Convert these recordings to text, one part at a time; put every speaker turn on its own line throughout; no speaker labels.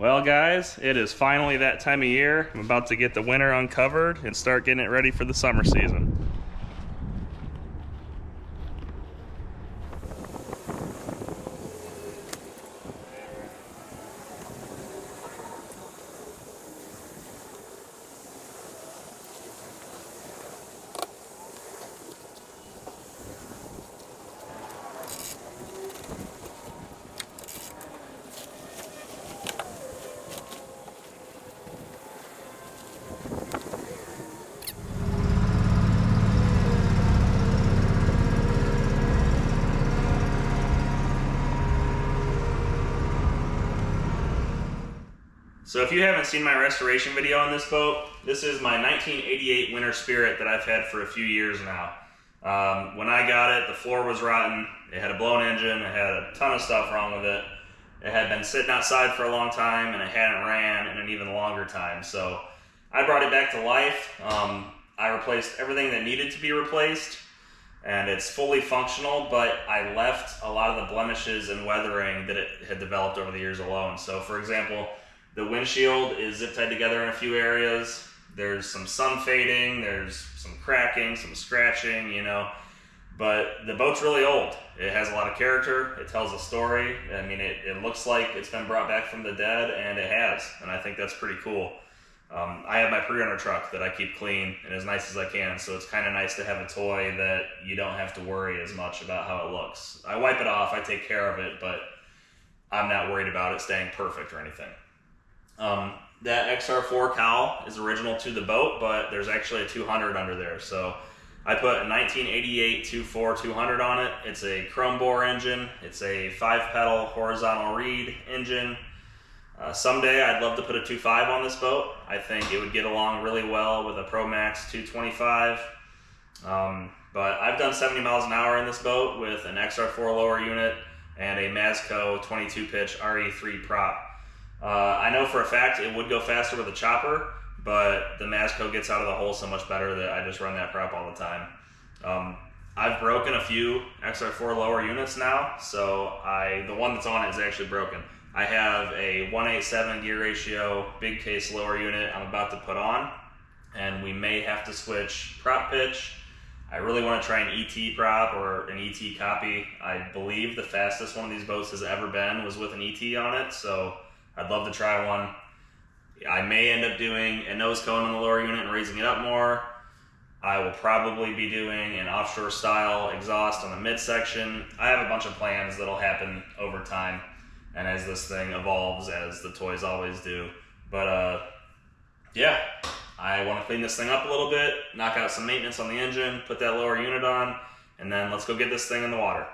Well guys, it is finally that time of year. I'm about to get the winter uncovered and start getting it ready for the summer season. So if you haven't seen my restoration video on this boat, this is my 1988 Winter Spirit that I've had for a few years now. When I got it, the floor was rotten, it had a blown engine, it had a ton of stuff wrong with it. It had been sitting outside for a long time and it hadn't ran in an even longer time. So I brought it back to life. I replaced everything that needed to be replaced and it's fully functional, but I left a lot of the blemishes and weathering that it had developed over the years alone. So for example, the windshield is zip tied together in a few areas. There's some sun fading, there's some cracking, some scratching, you know. But the boat's really old. It has a lot of character, it tells a story. I mean, it looks like it's been brought back from the dead, and it has. And I think that's pretty cool. I have my pre-runner truck that I keep clean and as nice as I can, so it's kind of nice to have a toy that you don't have to worry as much about how it looks. I wipe it off, I take care of it, but I'm not worried about it staying perfect or anything. That XR4 cowl is original to the boat, but there's actually a 200 under there. So I put a 1988 2.4 200 on it. It's a chrome bore engine. It's a 5-pedal horizontal reed engine. Someday I'd love to put a 2.5 on this boat. I think it would get along really well with a Pro Max 225. But I've done 70 miles an hour in this boat with an XR4 lower unit and a Masco 22-pitch RE3 prop. I know for a fact it would go faster with a chopper, but the Masco gets out of the hole so much better that I just run that prop all the time. I've broken a few XR4 lower units now, so the one that's on it is actually broken. I have a 1:8:7 gear ratio big case lower unit I'm about to put on, and we may have to switch prop pitch. I really want to try an ET prop or an ET copy. I believe the fastest one of these boats has ever been was with an ET on it, so I'd love to try one. I may end up doing a nose cone on the lower unit and raising it up more. I will probably be doing an offshore style exhaust on the midsection. I have a bunch of plans that'll happen over time and as this thing evolves, as the toys always do. But yeah, I want to clean this thing up a little bit, knock out some maintenance on the engine, put that lower unit on, and then let's go get this thing in the water.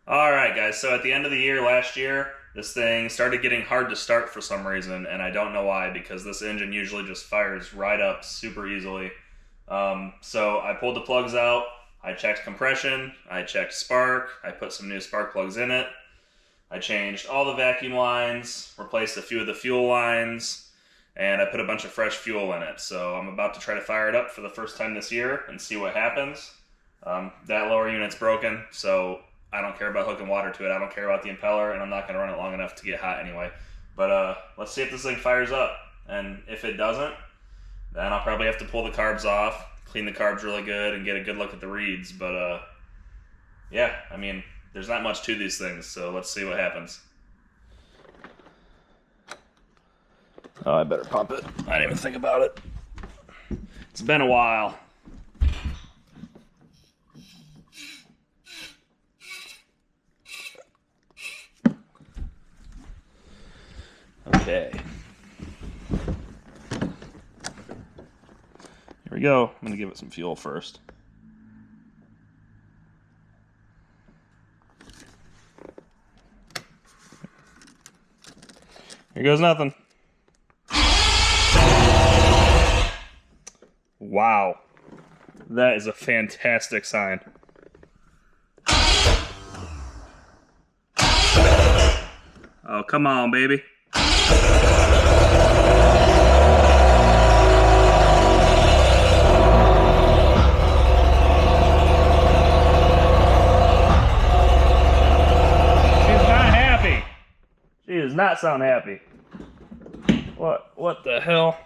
All right guys, so at the end of the year last year, this thing started getting hard to start for some reason, and I don't know why, because this engine usually just fires right up super easily. So I pulled the plugs out, I checked compression, I checked spark, I put some new spark plugs in it, I changed all the vacuum lines, replaced a few of the fuel lines, and I put a bunch of fresh fuel in it. So I'm about to try to fire it up for the first time this year and see what happens. That lower unit's broken, so I don't care about hooking water to it. I don't care about the impeller, and I'm not going to run it long enough to get hot anyway. But let's see if this thing fires up. And if it doesn't, then I'll probably have to pull the carbs off, clean the carbs really good, and get a good look at the reeds. But yeah, I mean, there's not much to these things, so let's see what happens. Oh, I better pump it. I didn't even think about it. It's been a while. Okay. Here we go. I'm gonna give it some fuel first. Here goes nothing. Wow. That is a fantastic sign. Oh, come on, baby. not sound happy. What the hell?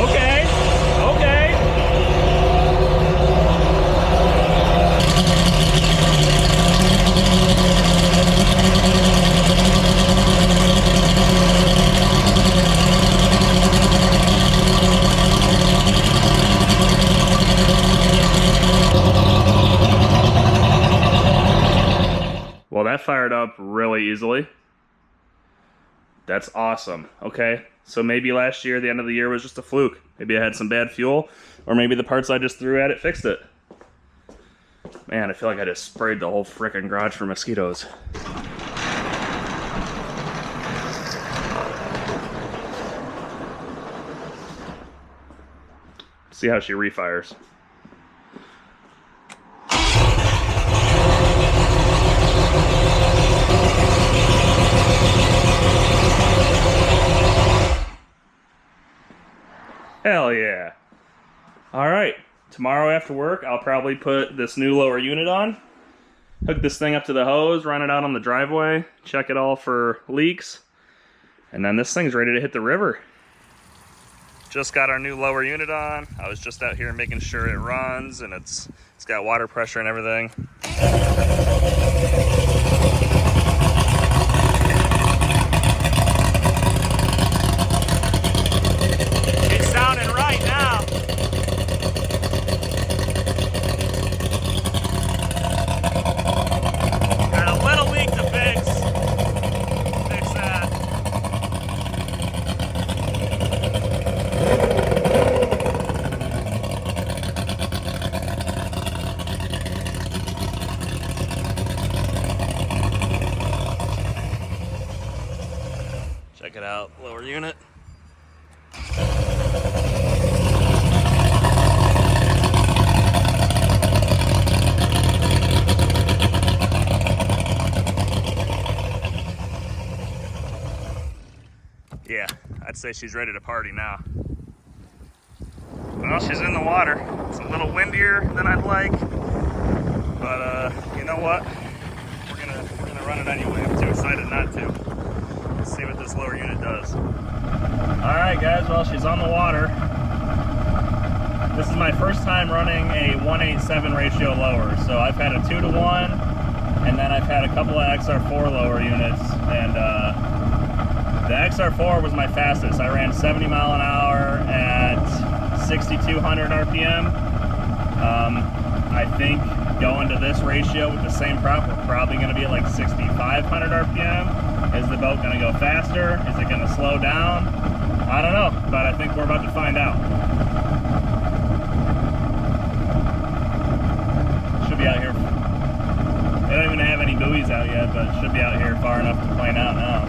Okay. Well, that fired up really easily. That's awesome. Okay, so maybe last year, the end of the year was just a fluke. Maybe I had some bad fuel, or maybe the parts I just threw at it fixed it. Man, I feel like I just sprayed the whole frickin' garage for mosquitoes. See how she refires. Hell yeah. Alright, tomorrow after work, I'll probably put this new lower unit on, hook this thing up to the hose, run it out on the driveway, check it all for leaks, and then this thing's ready to hit the river. Just got our new lower unit on. I was just out here making sure it runs and it's got water pressure and everything. It's sounding right now. Got a little leak to fix. Fix that. Check it out, lower unit. Yeah, I'd say she's ready to party now. Well, she's in the water. It's a little windier than I'd like, but you know what? We're gonna run it anyway. I'm too excited not to. Let's see what this lower unit does. All right, guys. Well, she's on the water. This is my first time running a 1:8:7 ratio lower. So I've had a 2-to-1, and then I've had a couple of XR4 lower units, and the XR4 was my fastest. I ran 70 mile an hour at 6,200 RPM. I think going to this ratio with the same prop, we're probably going to be at like 6,500 RPM. Is the boat going to go faster? Is it going to slow down? I don't know, but I think we're about to find out. Should be out here. They don't even have any buoys out yet, but it should be out here far enough to plane out now.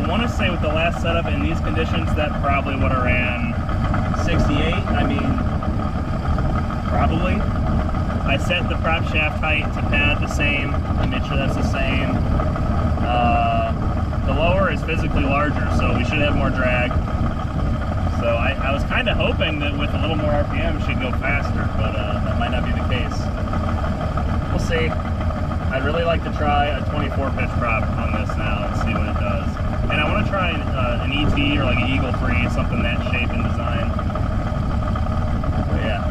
want to say with the last setup in these conditions, that probably would have ran 68. I mean, probably. I set the prop shaft height to pad the same. I made sure that's the same. The lower is physically larger, so we should have more drag. So I was kind of hoping that with a little more RPM it should go faster, but that might not be the case. We'll see. I'd really like to try a 24 pitch prop on this now and see what it does. And I want to try an ET or like an Eagle Free, something that shape and design. But yeah,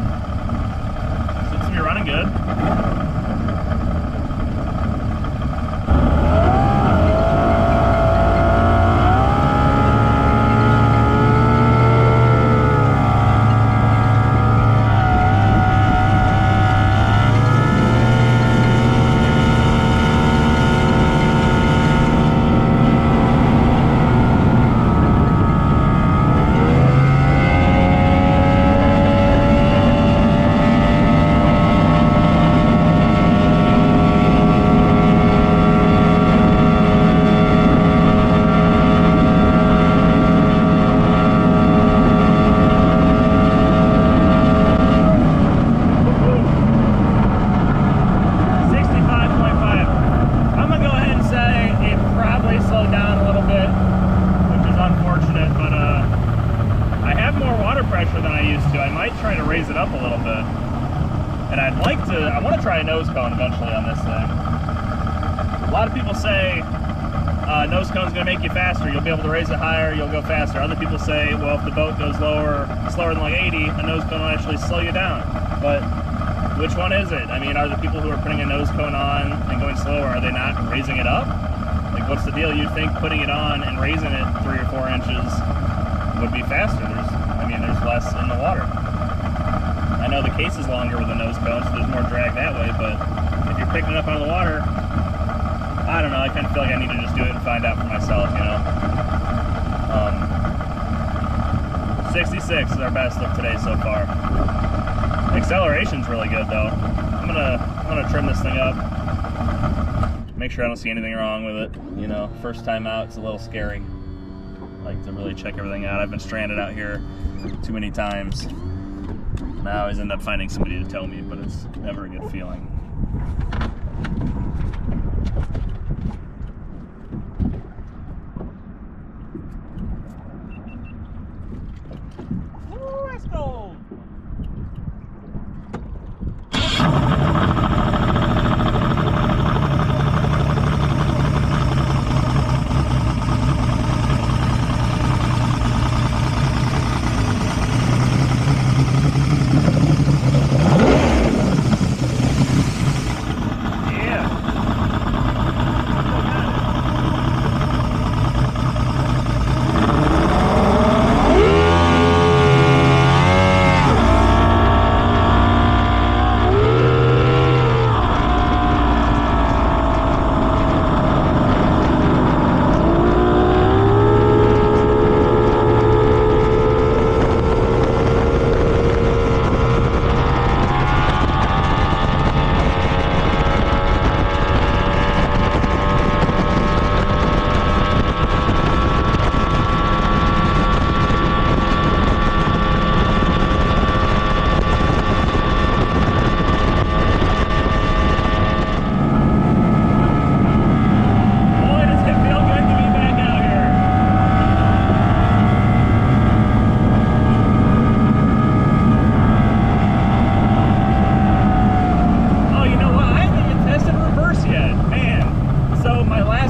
seems to be running good. I want to try a nose cone eventually on this thing. A lot of people say nose cone's going to make you faster. You'll be able to raise it higher, you'll go faster. Other people say, well, if the boat goes slower than like 80, a nose cone will actually slow you down. But which one is it? I mean, are the people who are putting a nose cone on and going slower, are they not raising it up? Like, what's the deal? You'd think putting it on and raising it 3 or 4 inches would be faster. There's less in the water. I know the case is longer with a nose cone, so there's more drag that way, but if you're picking it up out of the water, I don't know, I kind of feel like I need to just do it and find out for myself, you know. 66 is our best look today so far. Acceleration's really good though. I'm gonna trim this thing up, make sure I don't see anything wrong with it. You know, first time out, it's a little scary. I like to really check everything out. I've been stranded out here too many times. And I always end up finding somebody to tell me, but it's never a good feeling. Ooh, let's go!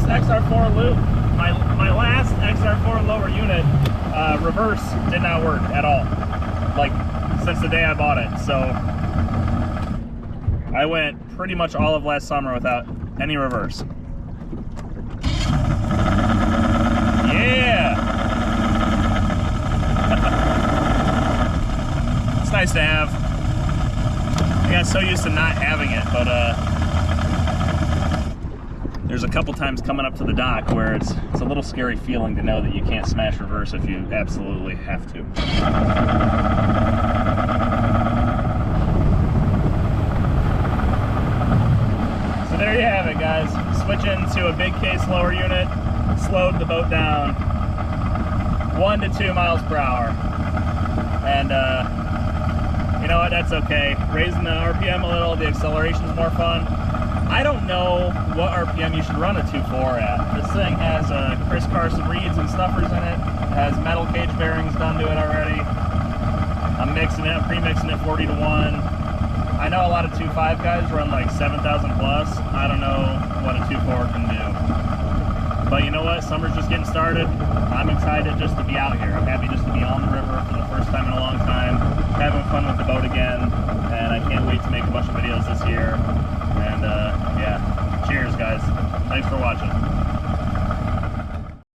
XR4 loop, my last XR4 lower unit, reverse did not work at all, like since the day I bought it. So I went pretty much all of last summer without any reverse. Yeah! It's nice to have. I got so used to not having it, but there's a couple times coming up to the dock where it's a little scary feeling to know that you can't smash reverse if you absolutely have to. So there you have it, guys. Switch into a big case lower unit. slowed the boat down 1 to 2 miles per hour. And you know what, that's okay. Raising the RPM a little, the acceleration's more fun. I don't know what RPM you should run a 2.4 at. This thing has Chris Carson reeds and stuffers in it. It has metal cage bearings done to it already. I'm mixing it, I'm pre-mixing it 40 to 1. I know a lot of 2.5 guys run like 7,000 plus. I don't know what a 2.4 can do. But you know what, summer's just getting started. I'm excited just to be out here. I'm happy just to be on the river for the first time in a long time, having fun with the boat again, and I can't wait to make a bunch of videos this year. And yeah, cheers guys. Thanks for watching.